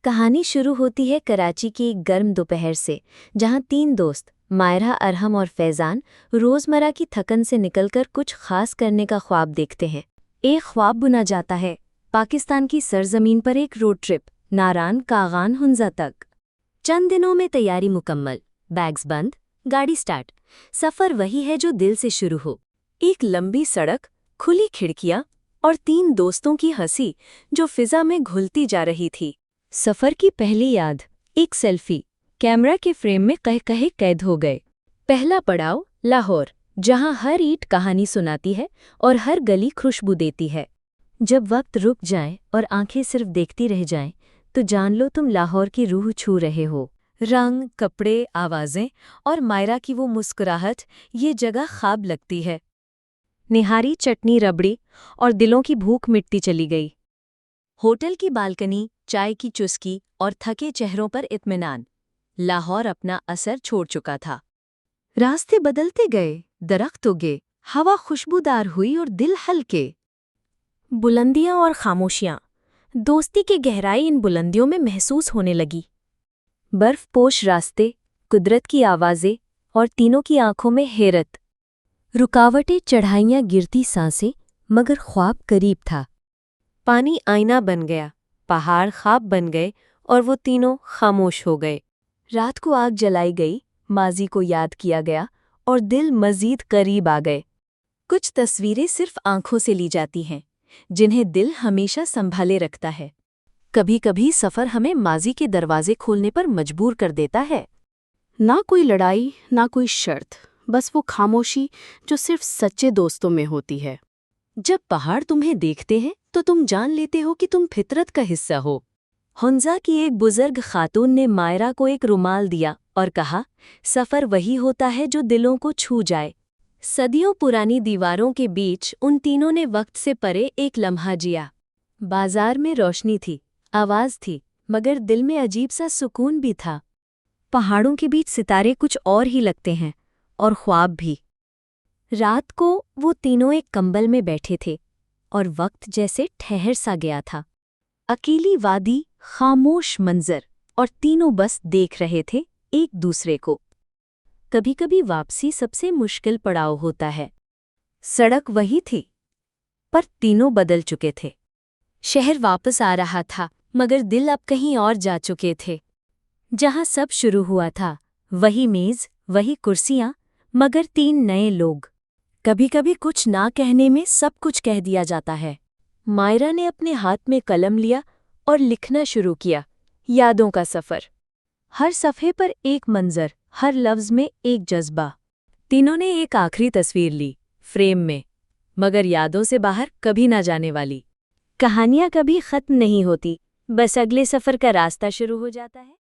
कहानी शुरू होती है कराची की एक गर्म दोपहर से, जहां तीन दोस्त मायरा, अरहम और फैज़ान रोज़मर्रा की थकन से निकलकर कुछ खास करने का ख्वाब देखते हैं। एक ख्वाब बुना जाता है पाकिस्तान की सरजमीन पर एक रोड ट्रिप, नारान कागान हुंजा तक। चंद दिनों में तैयारी मुकम्मल, बैग्स बंद, गाड़ी स्टार्ट। सफ़र वही है जो दिल से शुरू हो। एक लंबी सड़क, खुली खिड़कियां और तीन दोस्तों की हंसी जो फिजा में घुलती जा रही थी। सफ़र की पहली याद, एक सेल्फी, कैमरा के फ्रेम में कह कैद हो गए। पहला पड़ाव लाहौर, जहां हर ईंट कहानी सुनाती है और हर गली खुशबू देती है। जब वक्त रुक जाए और आंखें सिर्फ देखती रह जाएं, तो जान लो तुम लाहौर की रूह छू रहे हो। रंग, कपड़े, आवाज़ें और मायरा की वो मुस्कुराहट, ये जगह ख्वाब लगती है। निहारी, चटनी, रबड़ी और दिलों की भूख मिटती चली गई। होटल की बालकनी, चाय की चुस्की और थके चेहरों पर इत्मीनान। लाहौर अपना असर छोड़ चुका था। रास्ते बदलते गए, दरख्त उगे, हवा खुशबूदार हुई और दिल हल्के। बुलंदियां और खामोशियां, दोस्ती की गहराई इन बुलंदियों में महसूस होने लगी। बर्फपोश रास्ते, कुदरत की आवाज़ें और तीनों की आंखों में हैरत। रुकावटें, चढ़ाइयां, गिरती सांसें, मगर ख्वाब करीब था। पानी आईना बन गया, पहाड़ ख्वाब बन गए और वो तीनों खामोश हो गए। रात को आग जलाई गई, माजी को याद किया गया और दिल मजीद करीब आ गए। कुछ तस्वीरें सिर्फ आंखों से ली जाती हैं, जिन्हें दिल हमेशा संभाले रखता है। कभी कभी सफ़र हमें माजी के दरवाजे खोलने पर मजबूर कर देता है। ना कोई लड़ाई, ना कोई शर्त, बस वो खामोशी जो सिर्फ सच्चे दोस्तों में होती है। जब पहाड़ तुम्हें देखते हैं तो तुम जान लेते हो कि तुम फितरत का हिस्सा हो। हुंजा की एक बुजुर्ग खातून ने मायरा को एक रुमाल दिया और कहा, सफ़र वही होता है जो दिलों को छू जाए। सदियों पुरानी दीवारों के बीच उन तीनों ने वक्त से परे एक लम्हा जिया। बाजार में रोशनी थी, आवाज़ थी, मगर दिल में अजीब सा सुकून भी था। पहाड़ों के बीच सितारे कुछ और ही लगते हैं, और ख्वाब भी। रात को वो तीनों एक कंबल में बैठे थे और वक्त जैसे ठहर सा गया था। अकेली वादी, खामोश मंजर, और तीनों बस देख रहे थे एक दूसरे को। कभी कभी वापसी सबसे मुश्किल पड़ाव होता है। सड़क वही थी, पर तीनों बदल चुके थे। शहर वापस आ रहा था, मगर दिल अब कहीं और जा चुके थे। जहां सब शुरू हुआ था, वही मेज, वही कुर्सियां, मगर तीन नए लोग। कभी कभी कुछ ना कहने में सब कुछ कह दिया जाता है। मायरा ने अपने हाथ में कलम लिया और लिखना शुरू किया, यादों का सफ़र। हर सफ़े पर एक मंजर, हर लफ्ज़ में एक जज्बा। तीनों ने एक आखिरी तस्वीर ली, फ्रेम में, मगर यादों से बाहर कभी ना जाने वाली। कहानियाँ कभी ख़त्म नहीं होती, बस अगले सफ़र का रास्ता शुरू हो जाता है।